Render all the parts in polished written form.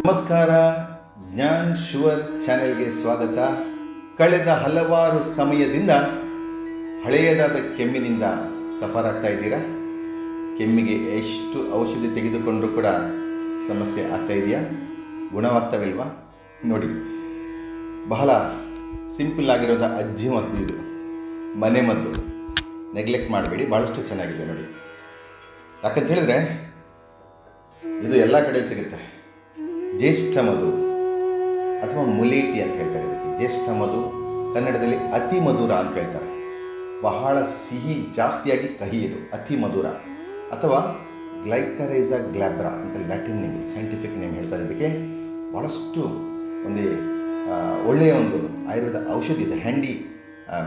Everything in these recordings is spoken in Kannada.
ನಮಸ್ಕಾರ, ಜ್ಞಾನ್ ಶುವರ್ ಚಾನೆಲ್ಗೆ ಸ್ವಾಗತ. ಕಳೆದ ಹಲವಾರು ಸಮಯದಿಂದ ಹಳೆಯದಾದ ಕೆಮ್ಮಿನಿಂದ ಸಫರ್ ಆಗ್ತಾ ಇದ್ದೀರಾ? ಕೆಮ್ಮಿಗೆ ಎಷ್ಟು ಔಷಧಿ ತೆಗೆದುಕೊಂಡರೂ ಕೂಡ ಸಮಸ್ಯೆ ಆಗ್ತಾ ಇದೆಯಾ? ಗುಣವಾಗ್ತವಿಲ್ವಾ? ನೋಡಿ, ಬಹಳ ಸಿಂಪಲ್ ಆಗಿರೋದ ಅಜ್ಜಿ ಮದ್ದು ಇದು, ಮನೆ ಮದ್ದು. ನೆಗ್ಲೆಕ್ಟ್ ಮಾಡಬೇಡಿ, ಭಾಳಷ್ಟು ಚೆನ್ನಾಗಿದೆ ನೋಡಿ. ಯಾಕಂತ ಹೇಳಿದ್ರೆ ಇದು ಎಲ್ಲ ಕಡೆ ಸಿಗುತ್ತೆ. ಜ್ಯೇಷ್ಠ ಮಧು ಅಥವಾ ಮುಲೇಟಿ ಅಂತ ಹೇಳ್ತಾರೆ ಇದಕ್ಕೆ. ಜ್ಯೇಷ್ಠ ಮಧು ಕನ್ನಡದಲ್ಲಿ ಅತಿ ಮಧುರ ಅಂತ ಹೇಳ್ತಾರೆ. ಬಹಳ ಸಿಹಿ, ಜಾಸ್ತಿಯಾಗಿ ಕಹಿ ಇದು ಅತಿ ಮಧುರ. ಅಥವಾ ಗ್ಲೈಕರೈಸಾ ಗ್ಲಾಬ್ರಾ ಅಂತ ಲ್ಯಾಟಿನ್ ನೇಮ್, ಸೈಂಟಿಫಿಕ್ ನೇಮ್ ಹೇಳ್ತಾರೆ ಇದಕ್ಕೆ. ಭಾಳಷ್ಟು ಒಂದು ಒಳ್ಳೆಯ ಒಂದು ಆಯುರ್ವೇದ ಔಷಧಿ ಇದೆ, ಹ್ಯಾಂಡಿ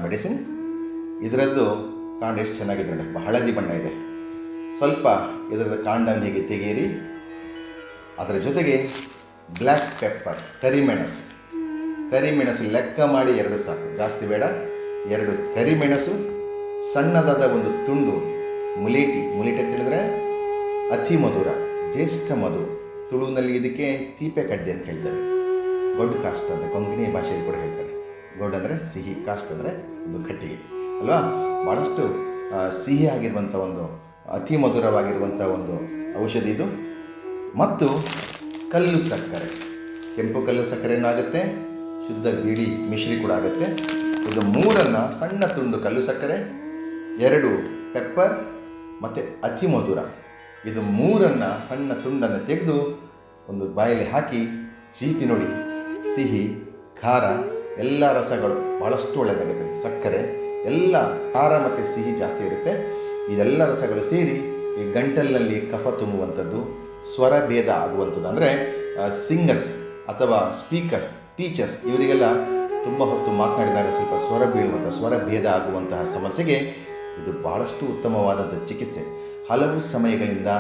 ಮೆಡಿಸಿನ್. ಇದರದ್ದು ಕಾಂಡ ಎಷ್ಟು ಚೆನ್ನಾಗಿದೆ ನೋಡಿ, ಹಳದಿ ಬಣ್ಣ ಇದೆ. ಸ್ವಲ್ಪ ಇದರ ಕಾಂಡವನ್ನು ಹೀಗೆ ತೆಗೆಯಿರಿ. ಅದರ ಜೊತೆಗೆ ಬ್ಲ್ಯಾಕ್ ಪೆಪ್ಪರ್, ಕರಿಮೆಣಸು ಲೆಕ್ಕ ಮಾಡಿ 2 ಸಾಕು, ಜಾಸ್ತಿ ಬೇಡ. 2 ಕರಿಮೆಣಸು, ಸಣ್ಣದಾದ ಒಂದು ತುಂಡು ಮುಲೇಟಿ ಅಂತ ಹೇಳಿದ್ರೆ ಅತಿ ಮಧುರ, ಜ್ಯೇಷ್ಠ ಮಧು. ತುಳುವಿನಲ್ಲಿ ಇದಕ್ಕೆ ತೀಪೆ ಕಡ್ಡಿ ಅಂತ ಹೇಳ್ತಾರೆ. ಗೊಡ್ಡು ಕಾಸ್ಟ್ ಅಂತ ಕೊಂಕಣಿ ಭಾಷೆಯಲ್ಲಿ ಕೂಡ ಹೇಳ್ತಾರೆ. ಗೊಡ್ಡು ಅಂದರೆ ಸಿಹಿ, ಕಾಸ್ಟ್ ಅಂದರೆ ಒಂದು ಕಟ್ಟಿಗೆ ಅಲ್ವಾ. ಭಾಳಷ್ಟು ಸಿಹಿ ಆಗಿರುವಂಥ ಒಂದು ಅತಿ ಮಧುರವಾಗಿರುವಂಥ ಒಂದು ಔಷಧಿ ಇದು. ಮತ್ತು ಕಲ್ಲು ಸಕ್ಕರೆ, ಕೆಂಪು ಕಲ್ಲು ಸಕ್ಕರೆನೂ ಆಗುತ್ತೆ, ಶುದ್ಧ ಬಿಳಿ ಮಿಶ್ರಿ ಕೂಡ ಆಗುತ್ತೆ. ಇದು 3 ಸಣ್ಣ ತುಂಡು ಕಲ್ಲು ಸಕ್ಕರೆ, 2 ಪೆಪ್ಪರ್ ಮತ್ತು ಅತಿ ಮಧುರ. ಇದು 3 ಸಣ್ಣ ತುಂಡನ್ನು ತೆಗೆದು ಒಂದು ಬಾಯಲ್ಲಿ ಹಾಕಿ ಚೀಪಿ ನೋಡಿ. ಸಿಹಿ, ಖಾರ ಎಲ್ಲ ರಸಗಳು ಭಾಳಷ್ಟು ಒಳ್ಳೆಯದಾಗುತ್ತೆ. ಸಕ್ಕರೆ ಎಲ್ಲ ಖಾರ ಮತ್ತು ಸಿಹಿ ಜಾಸ್ತಿ ಇರುತ್ತೆ. ಇದೆಲ್ಲ ರಸಗಳು ಸೇರಿ ಈ ಗಂಟಲಿನಲ್ಲಿ ಕಫ ತುಂಬುವಂಥದ್ದು, ಸ್ವರ ಭೇದ ಆಗುವಂಥದ್ದು. ಅಂದರೆ ಸಿಂಗರ್ಸ್ ಅಥವಾ ಸ್ಪೀಕರ್ಸ್, ಟೀಚರ್ಸ್, ಇವರಿಗೆಲ್ಲ ತುಂಬ ಹೊತ್ತು ಮಾತನಾಡಿದಾಗ ಸ್ವಲ್ಪ ಸ್ವರ ಬೀಳುವಂಥ, ಸ್ವರ ಭೇದ ಆಗುವಂತಹ ಸಮಸ್ಯೆಗೆ ಇದು ಭಾಳಷ್ಟು ಉತ್ತಮವಾದಂಥ ಚಿಕಿತ್ಸೆ. ಹಲವು ಸಮಯಗಳಿಂದ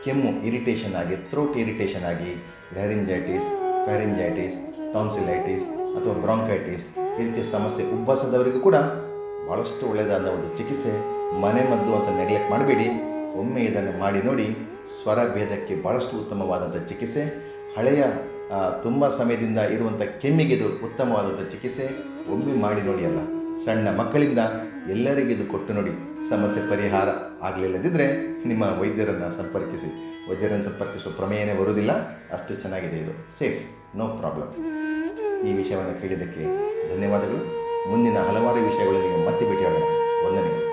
ಕೆಮ್ಮು ಇರಿಟೇಷನ್ ಆಗಿ, ಥ್ರೋಟ್ ಇರಿಟೇಷನ್ ಆಗಿ, ಲ್ಯಾರಿಂಜೈಟಿಸ್, ಫ್ಯಾರಿಂಜೈಟಿಸ್, ಟಾನ್ಸಿಲೈಟಿಸ್ ಅಥವಾ ಬ್ರಾಂಕೈಟಿಸ್, ಈ ರೀತಿಯ ಸಮಸ್ಯೆ ಉಬ್ಬಸದವರಿಗೂ ಕೂಡ ಭಾಳಷ್ಟು ಒಳ್ಳೆಯದಾದ ಒಂದು ಚಿಕಿತ್ಸೆ. ಮನೆ ಮದ್ದು ಅಂತ ನೆಗ್ಲೆಕ್ಟ್ ಮಾಡಬೇಡಿ, ಒಮ್ಮೆ ಇದನ್ನು ಮಾಡಿ ನೋಡಿ. ಸ್ವರ ಭೇದಕ್ಕೆ ಭಾಳಷ್ಟು ಉತ್ತಮವಾದಂಥ ಚಿಕಿತ್ಸೆ. ಹಳೆಯ ತುಂಬ ಸಮಯದಿಂದ ಇರುವಂಥ ಕೆಮ್ಮಿಗೆ ಇದು ಉತ್ತಮವಾದಂಥ ಚಿಕಿತ್ಸೆ. ಒಮ್ಮೆ ಮಾಡಿ ನೋಡಿ. ಅಲ್ಲ, ಸಣ್ಣ ಮಕ್ಕಳಿಂದ ಎಲ್ಲರಿಗಿದು ಕೊಟ್ಟು ನೋಡಿ. ಸಮಸ್ಯೆ ಪರಿಹಾರ ಆಗಲಿಲ್ಲದಿದ್ದರೆ ನಿಮ್ಮ ವೈದ್ಯರನ್ನು ಸಂಪರ್ಕಿಸುವ ಪ್ರಮೇಯನೇ ಬರುವುದಿಲ್ಲ. ಅಷ್ಟು ಚೆನ್ನಾಗಿದೆ ಇದು, ಸೇಫ್, ನೋ ಪ್ರಾಬ್ಲಮ್. ಈ ವಿಷಯವನ್ನು ಕೇಳಿದ್ದಕ್ಕೆ ಧನ್ಯವಾದಗಳು. ಮುಂದಿನ ಹಲವಾರು ವಿಷಯಗಳೊಂದಿಗೆ ಮತ್ತೆ ಭೇಟಿಯಾಗೋಣ. ವಂದನೆಗಳು.